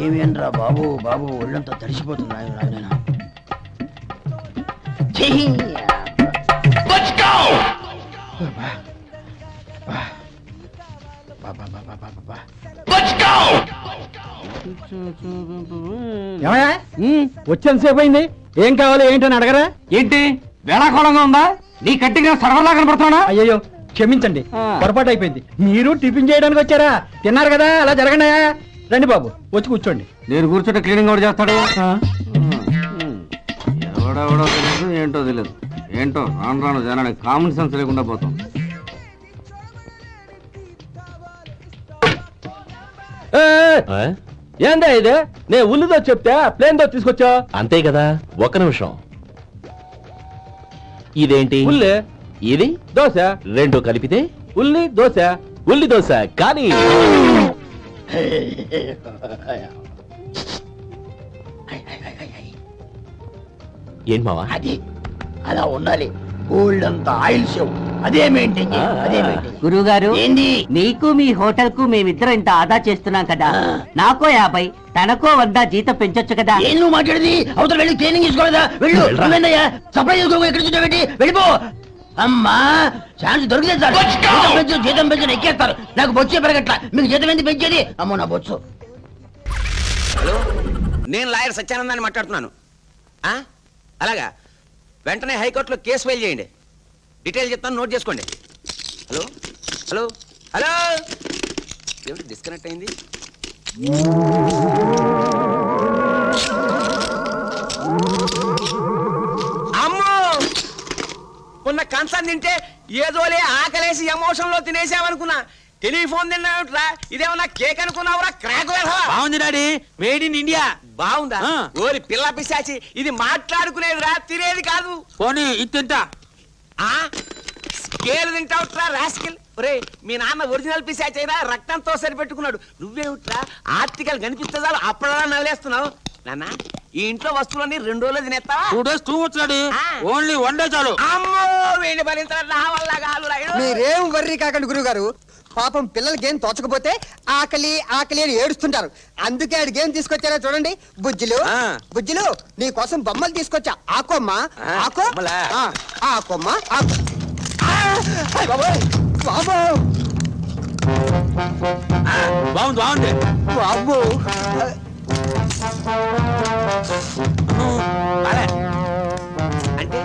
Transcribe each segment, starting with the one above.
ఏమేంట్రా బాబు బాబు ఒళ్ళంతా తడిసిపోతుంది ఆయన వచ్చేంతసేపు అయింది. ఏం కావాలి ఏంటని అడగరా? ఏంటి వేళాకోళంగా ఉందా? నీ కట్టిగా సర్వర్లా కనపడుతున్నా? అయ్యో క్షమించండి, పొరపాటు అయిపోయింది. మీరు టిఫిన్ చేయడానికి వచ్చారా? తిన్నారు కదా, అలా జరగండి. రండి బాబు, వచ్చి కూర్చోండి. నేను కూర్చుంటే క్లీనింగ్ కూడా చేస్తాడు. ఎవడెవడో తెలియదు, ఏంటో తెలియదు. ఏంటో రాను రాను జనానికి కామన్ సెన్స్ లేకుండా పోతాం. ఏందా ఇది? నేను ఉల్లిదో చెప్తే ప్లేన్ దో తీసుకొచ్చా అంతే కదా. ఒక నిమిషం, ఇదేంటి? ఉల్లి. ఇది దోశ. రెండు కలిపితే ఉల్లి దోశ. ఉల్లి దోశ కానీ ఏం మావా? అది అలా ఉండాలి. గోల్డ్ అంత ఆయిల్ షో అదే మెయింటైన్. గురువు గారు, ఏంది? నీకు మీ హోటల్ కు మేమిద్దరం ఇంత ఆదా చేస్తున్నాం కదా, నాకో 50 తనకో 100 జీతం పెంచొచ్చు కదా. ఏం నువ్వు మాట్లాడేది? అవతల వెళ్ళి ట్రైనింగ్ తీసుకోలేదా? వెళ్ళు. సప్లై చేసుకో. ఎక్కడ చూసావేంటి? వెళ్ళిపో. అమ్మా ఛాన్స్ దొరికితే సార్ జీతం పెంచు ఎక్కేస్తారు. నాకు బొచ్చే పెరగట్లా. మీకు జీతం ఎందుకు పెంచేది? అమ్మో నా బొచ్చు. హలో, నేను లాయర్ సత్యానందాన్ని మాట్లాడుతున్నాను. అలాగా, వెంటనే హైకోర్టులో కేసు ఫైల్ చేయండి. డీటెయిల్ చెప్తాను, నోట్ చేసుకోండి. హలో హలో హలో, ఏమిటి డిస్కనెక్ట్ అయింది? అమ్మో, ఉన్న కంచం తింటే ఏదోలే ఆకలేసి ఎమోషన్ లో తినేసామనుకున్నా. టెలిఫోన్ తిన్నావుట్రా, ఇదేమన్నా కేక్ అనుకున్నావురా? క్రాక్ బాగుంది డాడీ, మేడ్ ఇన్ ఇండియా. బాగుందా? ఓరి పిల్ల పిశాచి, ఇది మాట్లాడుకునేదిరా, తినేది కాదు. పోనీ ఇది తింటా. స్కేల్ తింటావుట్రా రాస్కిల్. ఒరే, మీ నాన్న ఒరిజినల్ పిశాచి అయినా రక్తంతో సరిపెట్టుకున్నాడు. నువ్వేమిట్రా ఆర్టికల్ కనిపిస్తే చాలు అప్పుడలా నవ్వులేస్తున్నావు. నాన్న, ఈ ఇంట్లో వస్తువులన్నీ 2 రోజులు తినేస్తావా? 2 days too much daddy, only 1 day చాలు. అమ్మో, వీడిని భరించడం నా వల్ల కాదు. మీరేం వర్రీ కాకండి గురువు గారు. పాపం పిల్లలకి ఏం తోచకపోతే ఆకలి ఆకలి అని ఏడుస్తుంటారు. అందుకే ఆడి గేమ్ తీసుకొచ్చారా చూడండి. బుజ్జులు బుజ్జులు, నీ కోసం బొమ్మలు తీసుకొచ్చా. ఆకోమ్మా ఆకో, ఆకోమ్మా ఆకో. బాగుంది బాగుంది బాబు. అంటే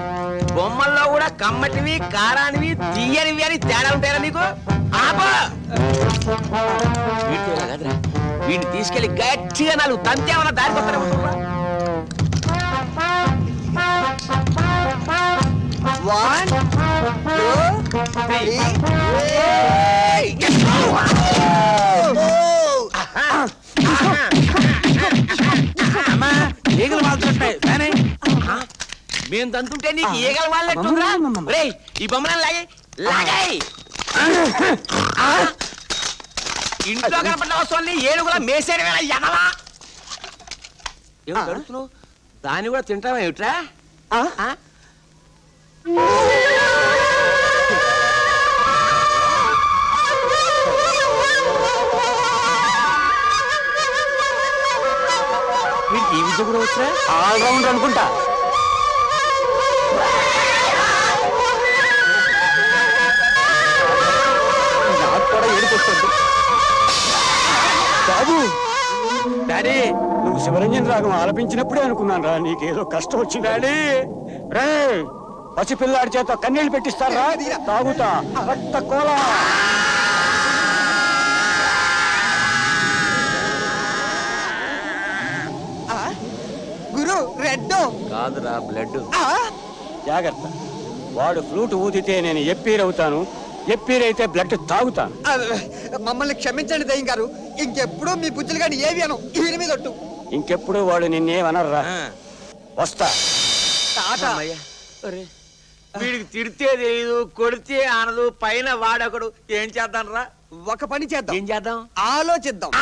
బొమ్మల్లో కూడా కమ్మటివి, కారానివి, తీయనివి అని తేడా ఉంటారా నీకు? వీడిని తీసుకెళ్లి గట్టిగా 4 తంతేమన్నా దారిపోతారా? 1 2 3 ఈగలు వాళ్తుంటాయి. మేము తంతుంటే నీకు ఈగలు వాళ్ళెట్టుందిరా? రేయ్, ఈ బొమ్మలను లాగి లాగాయి. ఇంట్లో కనపడ్డ వస్తువుల్ని ఏనుగులా మేసేయడమేనా ఎదవా? ఏమి గడుస్తున్నావు? దాన్ని కూడా తింటావా ఏమిట్రా? ఈ విద్య కూడా వచ్చా? ఆల్రౌండ్ అనుకుంటా. బాబు, డాడీ, నువ్వు శివరంజన్ రాగం ఆలపించినప్పుడే అనుకున్నాను రా నీకేదో కష్టం వచ్చింది. డాడీ, రే, పసిపిల్లాడి చేత కన్నీళ్లు పెట్టిస్తారా? తాగుతా రక్త కోల. గురు రెడ్ కాదురా, బ్లడ్. జాగ్రత్త, వాడు ఫ్లూట్ ఊదితే నేను ఎప్పీరవుతాను, ఎప్పీరైతే బ్లడ్ తాగుతాను. మమ్మల్ని క్షమించండి దయ్యం గారు. ఇంకెప్పుడు మీ బుజ్జులు గాని ఏవి అను. వీరి మీద ఒట్టు. ఇంకెప్పుడు వాడు నిన్నేమనర్రా. వస్తా. వీడికి తిడితే తెలియదు, కొడితే ఆనదు, పైన వాడొకడు. ఏం చేద్దాం రా? ఒక పని చేద్దాం. ఏం చేద్దాం? ఆలోచిద్దాం.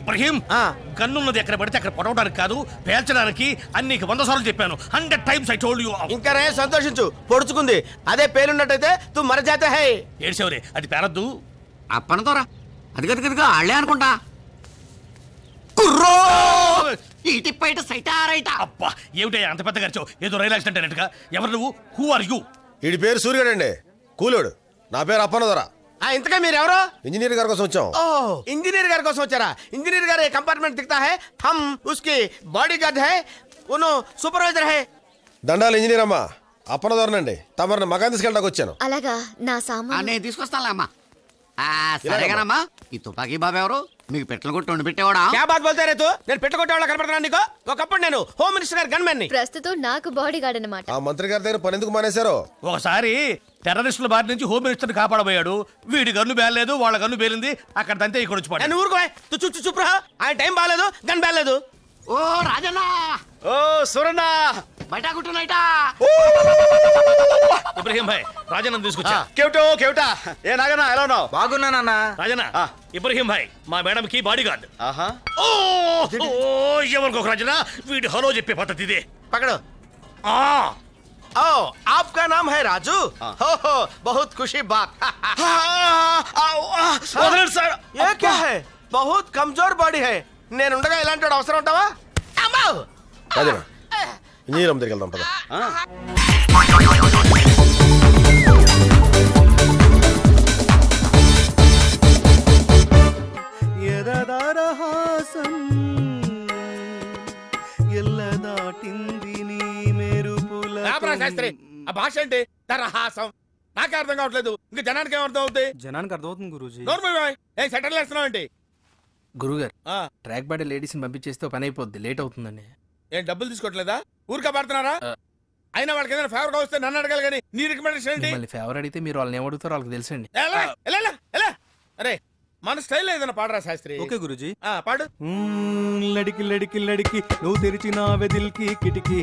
ఇబ్రహీం గన్నున్నది ఎక్కడ పడితే అక్కడ పొడవడానికి కాదు, పేల్చడానికి. అన్ని 100 సార్లు చెప్పాను. 100 times I told you. ఇంకా రే సంతోషించు, పొడుచుకుంది. అదే పేలున్నట్టయితే తు మర జాతే హై. ఏడ్చేవరే, అది పేరద్దు. అప్పనతోరా అది గదిగా ఆళ్లే అనుకుంటా. కుర్రో ఇటిపైట సైటారైట. అబ్బా ఏమిటయ్యా అంత పెద్ద ఖర్చు? ఏదో రైలు యాక్సిడెంట్ అయినట్టుగా. ఎవరు నువ్వు? Who are you? వీడి పేరు సూర్యుడండి, కూలోడు. నా పేరు అప్పనదొర. ఇంతగా మీరెవరో? ఇంజనీర్ గారి కోసం వచ్చాం. ఇంజనీర్ గారి కోసం వచ్చారా? ఇంజనీర్ గారు కంపార్ట్మెంట్ దిక్తా హై, హమ్ ఉస్కి బాడీగార్డ్ హై, ఉను సూపర్వైజర్ హై. దండాలు ఇంజనీర్ అమ్మా, అప్పనదొరనండి. తమరిని మగాన్ తీసుకెళ్ళడానికి వచ్చాను. అలాగా, నా సామాన్ నేను తీసుకొస్తానులే అమ్మా. సరేగానమ్మా, ఈ తుపాకీ బాబు ఎవరు? మీకు పెట్టలు కొట్టి వండి పెట్టేవాడా? క్యా బాత్ బోల్తే రే తు? నేను పెట్టుకొట్టేవాళ్ళ కనపడుతున్నాను నీకు? ఒకప్పుడు నేను హోమ్ మినిస్టర్ గారి గన్మెన్ ని. ప్రస్తుతం నాకు బాడీ గార్డ్ అన్నమాట. ఆ మంత్రి గారి దగ్గర పని ఎందుకు మానేశారు? ఒకసారి టెర్రరిస్టుల బారి నుంచి హోమ్ మినిస్టర్ కాపాడబోయాడు. వీడి గన్ను బేలేదు, వాళ్ళ గన్ను బేలింది. అక్కడ తంతే ఇక్కడ వచ్చి పడ్డాడు. నేను ఊరుకో, తు చుప్రా. ఆయన టైం బాగాలేదు, గన్ బేలేదు. ఓ రాజన్నా, ఓ సురన్నా, బయట కుట్టునైటా. ఇబ్రహీం భాయ్, రాజన్న తీసుకొచ్చా. కేవటా ఏ నాగన్నా, ఎలా ఉన్నావు? బాగున్నానన్నా. రాజన్న, ఇబ్రహీం భాయ్ మా మేడం కి బాడీ గార్డ్. ఆహా, ఎవరికొక రాజన్న, వీడి హలో చెప్పే పద్ధతి ఇదే. పకడో. ओ आपका नाम है राजू? हो बहुत खुशी बात. सर ये क्या है? बहुत कमजोर बॉडी है. నేను ఉండగా ఇలాంటి వాడు అవసరం ఉంటావా? అమ్మో, రాజనా ఇంజనీర్ అమ్మ దగ్గరికి వెళ్దాం పద. ఎదదారహాసం ఎల్ల దాటింది నీ మెరుపుల. శాస్త్రి, ఆ భాష ఏంటి? దరహాసం నాకే అర్థం కావట్లేదు. ఇంకా జనానికి ఏం అర్థం అవుతాయి? జనానికి అర్థమవుతుంది గురూజీ. ఏం సెటిల్ చేస్తున్నావు ఏంటి? గురుగారు, ట్రాక్ బాడీ లేడీస్ ని పంపించేస్తే పని అయిపోద్ది, లేట్ అవుతుందండి. ఏం డబ్బులు తీసుకోవట్లేదా? ఊరికే పడుతున్నారా? అయినా వాళ్ళకి ఏదైనా ఫేవర్ గా వస్తే నన్ను అడగాలి కానీ నీ రికమెండేషన్ ఏంటి? మళ్ళీ ఫేవర్ అడిగితే మీరు వాళ్ళని ఏమడుగుతారో వాళ్ళకి తెలుసండి. అరే మన స్టైల్ ఏదైనా పాడరా శాస్త్రి? ఓకే గురూజీ, పాడు. లడికి లడికి లడికి నువ్వు తెరిచిన వెదిల్కి కిటికీ